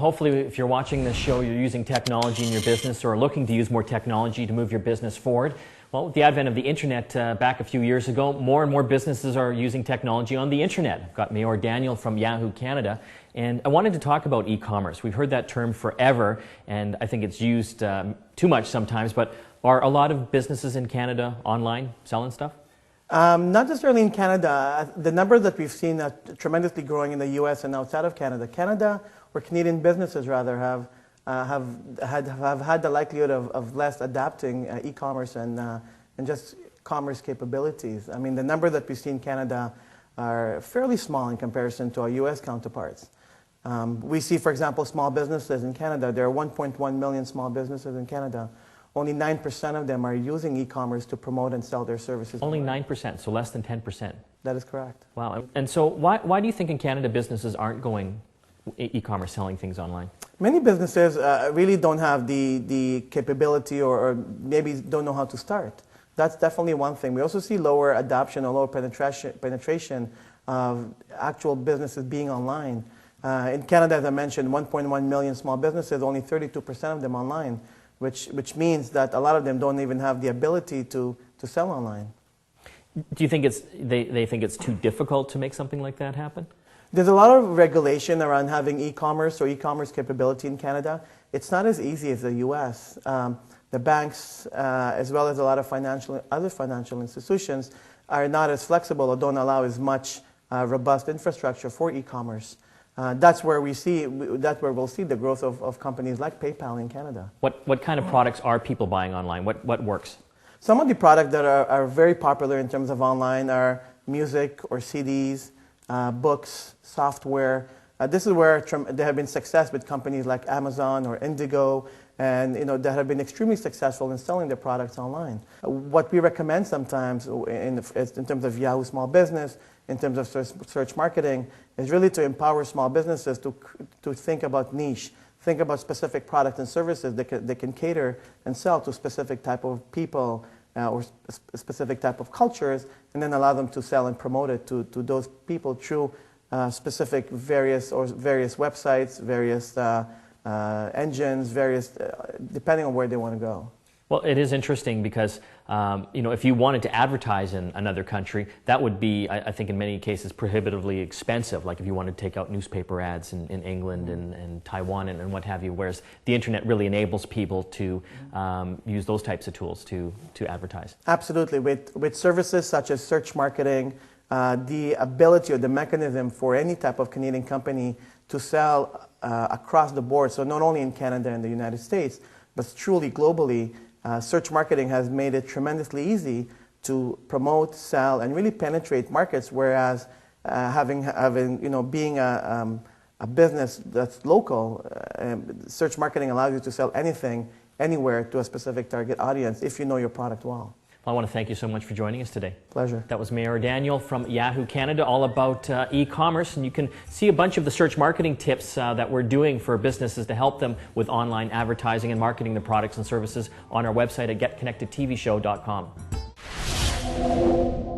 hopefully if you're watching this show, you're using technology in your business or looking to use more technology to move your business forward. Well, with the advent of the internet back a few years ago, more and more businesses are using technology on the internet. I've got Maor Daniel from Yahoo Canada, and I wanted to talk about e-commerce. We've heard that term forever, and I think it's used too much sometimes, but are a lot of businesses in Canada online selling stuff? Not necessarily in Canada. The numbers that we've seen are tremendously growing in the U.S. and outside of Canada. Canada, or Canadian businesses rather, have had the likelihood of less adapting e-commerce and just commerce capabilities. I mean, the number that we see in Canada are fairly small in comparison to our U.S. counterparts. We see, for example, small businesses in Canada. There are 1.1 million small businesses in Canada. Only 9% of them are using e-commerce to promote and sell their services. Only 9%, so less than 10%. That is correct. Wow. And so why do you think in Canada businesses aren't going e-commerce, selling things online? Many businesses really don't have the capability or maybe don't know how to start. That's definitely one thing. We also see lower adoption or lower penetration of actual businesses being online. In Canada, as I mentioned, 1.1 million small businesses, only 32% of them online, which means that a lot of them don't even have the ability to sell online. Do you think they think it's too difficult to make something like that happen? There's a lot of regulation around having e-commerce or e-commerce capability in Canada. It's not as easy as the U.S. The banks, as well as a lot of other financial institutions, are not as flexible or don't allow as much robust infrastructure for e-commerce. That's where we'll see the growth of companies like PayPal in Canada. What kind of products are people buying online? What works? Some of the products that are very popular in terms of online are music or CDs, books, software. This is where there have been success with companies like Amazon or Indigo, and that have been extremely successful in selling their products online. What we recommend sometimes in terms of Yahoo Small Business, in terms of search marketing, is really to empower small businesses to think about niche, think about specific products and services that can cater and sell to a specific type of people or a specific type of cultures, and then allow them to sell and promote it to those people through specific various websites, various engines, depending on where they want to go. Well, it is interesting because if you wanted to advertise in another country, that would be, I think in many cases, prohibitively expensive, like if you wanted to take out newspaper ads in England and Taiwan and what have you, whereas the internet really enables people to use those types of tools to advertise. Absolutely. With services such as search marketing, the ability or the mechanism for any type of Canadian company to sell across the board, so not only in Canada and the United States, but truly globally, search marketing has made it tremendously easy to promote, sell, and really penetrate markets. Whereas being a business that's local, search marketing allows you to sell anything, anywhere to a specific target audience if you know your product well. I want to thank you so much for joining us today. Pleasure. That was Maor Daniel from Yahoo Canada, all about e-commerce, and you can see a bunch of the search marketing tips that we're doing for businesses to help them with online advertising and marketing their products and services on our website at GetConnectedTVShow.com.